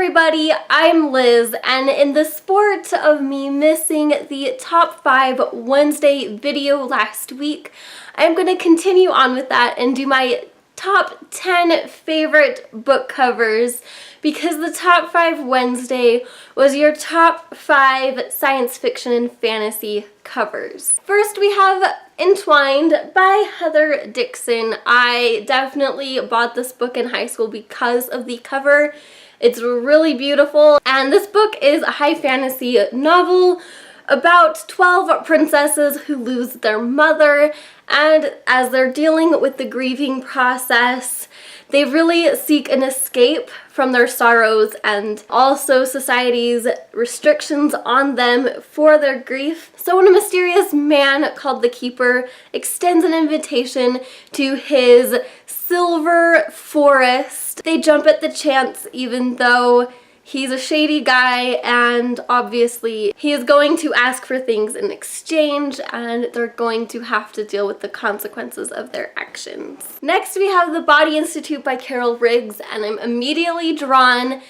everybody, I'm Liz, and in the sport of me missing the top 5 Wednesday video last week, I'm going to continue on with that and do my top 10 favorite book covers, because the top 5 Wednesday was your top 5 science fiction and fantasy covers. First we have Entwined by Heather Dixon. I definitely bought this book in high school because of the cover. It's really beautiful, and this book is a high fantasy novel about 12 princesses who lose their mother, and as they're dealing with the grieving process, they really seek an escape from their sorrows and also society's restrictions on them for their grief. So when a mysterious man called the Keeper extends an invitation to his silver forest, they jump at the chance, even though he's a shady guy and obviously he is going to ask for things in exchange, and they're going to have to deal with the consequences of their actions. Next we have The Body Institute by Carol Riggs, and I'm immediately drawn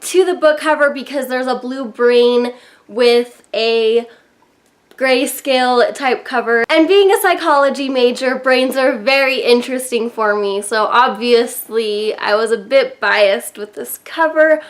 to the book cover because there's a blue brain with a grayscale type cover, and being a psychology major, brains are very interesting for me, so obviously I was a bit biased with this cover.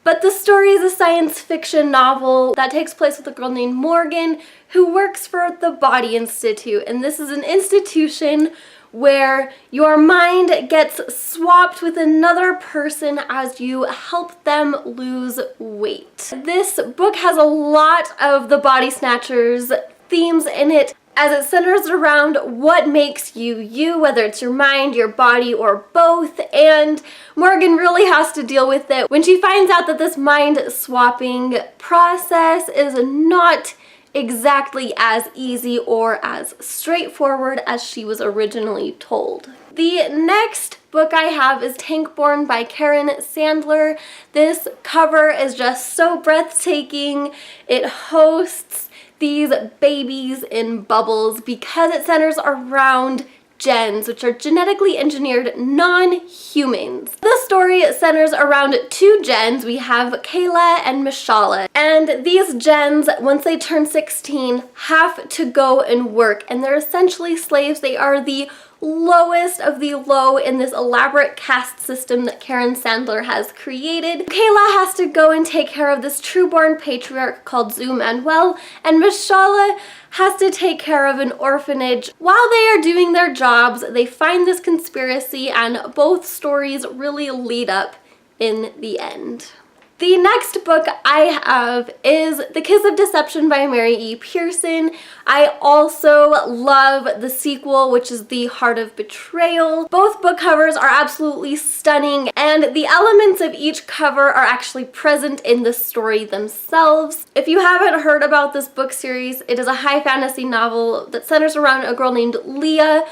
But the story is a science fiction novel that takes place with a girl named Morgan who works for the Body Institute, and this is an institution where your mind gets swapped with another person as you help them lose weight. This book has a lot of the Body Snatchers themes in it, as it centers around what makes you you, whether it's your mind, your body, or both, and Morgan really has to deal with it when she finds out that this mind swapping process is not exactly as easy or as straightforward as she was originally told. The next book I have is Tankborn by Karen Sandler. This cover is just so breathtaking. It hosts these babies in bubbles because it centers around gens, which are genetically engineered non-humans. The story centers around 2 gens. We have Kayla and Mishala, and these gens, once they turn 16, have to go and work, and they're essentially slaves. They are the lowest of the low in this elaborate caste system that Karen Sandler has created. Kayla has to go and take care of this true-born patriarch called Zoom Manuel, and Mishala has to take care of an orphanage. While they are doing their jobs, they find this conspiracy, and both stories really lead up in the end. The next book I have is The Kiss of Deception by Mary E. Pearson. I also love the sequel, which is The Heart of Betrayal. Both book covers are absolutely stunning, and the elements of each cover are actually present in the story themselves. If you haven't heard about this book series, it is a high fantasy novel that centers around a girl named Leah,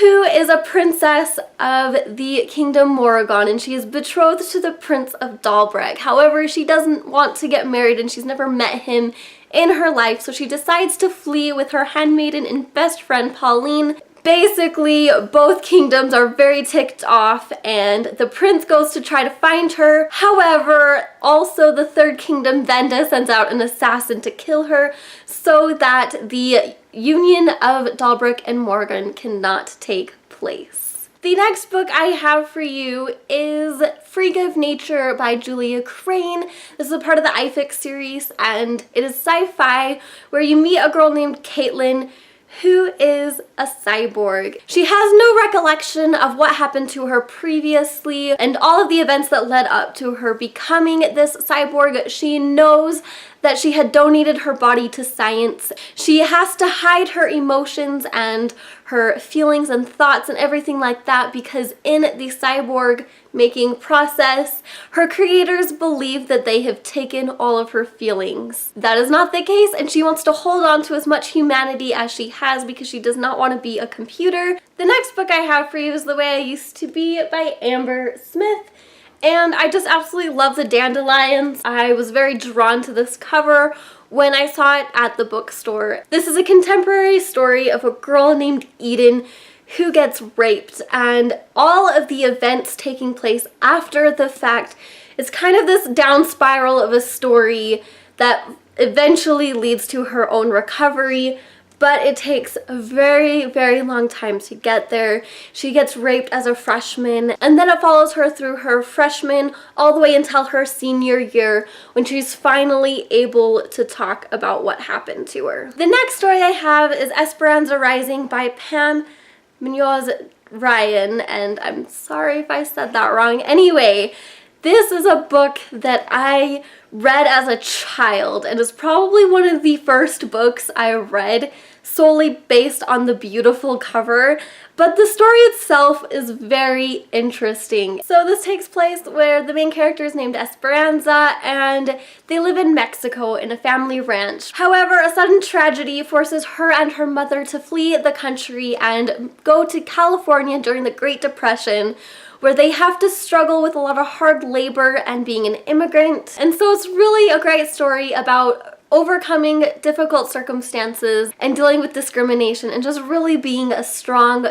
who is a princess of the Kingdom Morrigan, and she is betrothed to the Prince of Dalbreg. However, she doesn't want to get married, and she's never met him in her life, so she decides to flee with her handmaiden and best friend Pauline. Basically, both kingdoms are very ticked off, and the prince goes to try to find her. However, also the Third Kingdom, Venda, sends out an assassin to kill her so that the union of Dalbreg and Morgan cannot take place. The next book I have for you is Freak of Nature by Julia Crane. This is a part of the iFix series, and it is sci-fi where you meet a girl named Caitlin who is a cyborg. She has no recollection of what happened to her previously and all of the events that led up to her becoming this cyborg. She knows that she had donated her body to science. She has to hide her emotions and her feelings and thoughts and everything like that because in the cyborg making process, her creators believe that they have taken all of her feelings. That is not the case, and she wants to hold on to as much humanity as she has because she does not want to be a computer. The next book I have for you is The Way I Used to Be by Amber Smith. And I just absolutely love the dandelions. I was very drawn to this cover when I saw it at the bookstore. This is a contemporary story of a girl named Eden who gets raped, and all of the events taking place after the fact It's kind of this down spiral of a story that eventually leads to her own recovery, but it takes a very, very long time to get there. She gets raped as a freshman, and then it follows her through her freshman all the way until her senior year when she's finally able to talk about what happened to her. The next story I have is Esperanza Rising by Pam Munoz Ryan, and I'm sorry if I said that wrong. Anyway, this is a book that I read as a child, and is probably one of the first books I read solely based on the beautiful cover, but the story itself is very interesting. So this takes place where the main character is named Esperanza, and they live in Mexico in a family ranch. However, a sudden tragedy forces her and her mother to flee the country and go to California during the Great Depression, where they have to struggle with a lot of hard labor and being an immigrant. And so it's really a great story about overcoming difficult circumstances and dealing with discrimination and just really being a strong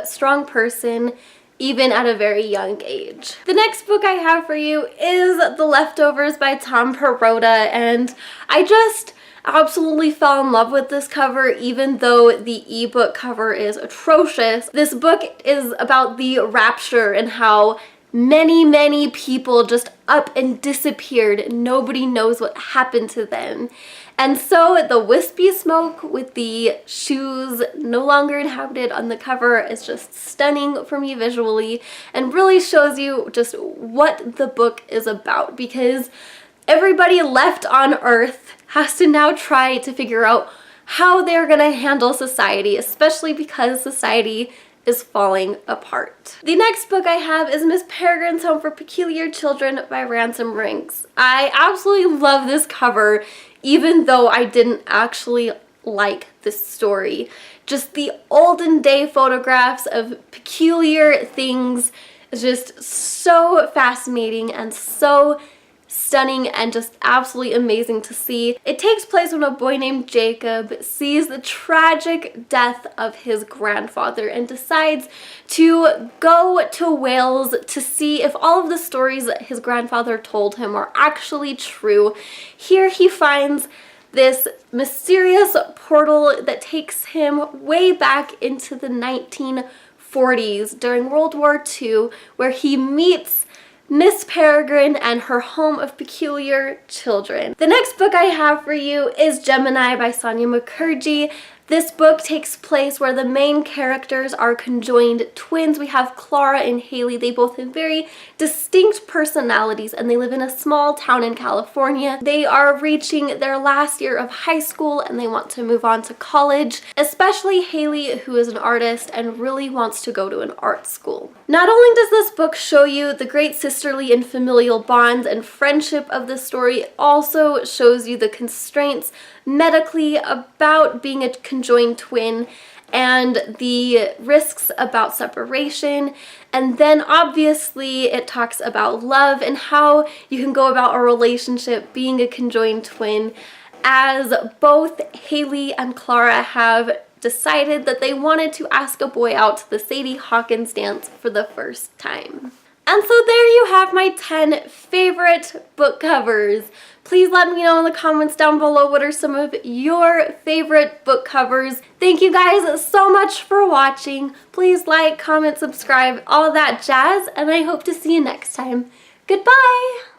person even at a very young age. The next book I have for you is The Leftovers by Tom Perrotta, and I just absolutely fell in love with this cover even though the ebook cover is atrocious. This book is about the rapture and how many people just up and disappeared. Nobody knows what happened to them. And so the wispy smoke with the shoes no longer inhabited on the cover is just stunning for me visually and really shows you just what the book is about, because everybody left on Earth has to now try to figure out how they're gonna handle society, especially because society is falling apart. The next book I have is Miss Peregrine's Home for Peculiar Children by Ransom Rinks. I absolutely love this cover, even though I didn't actually like this story. Just the olden day photographs of peculiar things is just so fascinating and so stunning and just absolutely amazing to see. It takes place when a boy named Jacob sees the tragic death of his grandfather and decides to go to Wales to see if all of the stories that his grandfather told him are actually true. Here he finds this mysterious portal that takes him way back into the 1940s during World War II, where he meets Miss Peregrine and her home of peculiar children. The next book I have for you is Gemini by Sonia Mukherjee. This book takes place where the main characters are conjoined twins. We have Clara and Haley. They both have very distinct personalities and they live in a small town in California. They are reaching their last year of high school and they want to move on to college, especially Haley, who is an artist and really wants to go to an art school. Not only does this book show you the great sisterly and familial bonds and friendship of the story, it also shows you the constraints medically about being a conjoined twin and the risks about separation. And then obviously it talks about love and how you can go about a relationship being a conjoined twin, as both Haley and Clara have decided that they wanted to ask a boy out to the Sadie Hawkins dance for the first time. And so there you have my 10 favorite book covers. Please let me know in the comments down below what are some of your favorite book covers. Thank you guys so much for watching. Please like, comment, subscribe, all that jazz, and I hope to see you next time. Goodbye!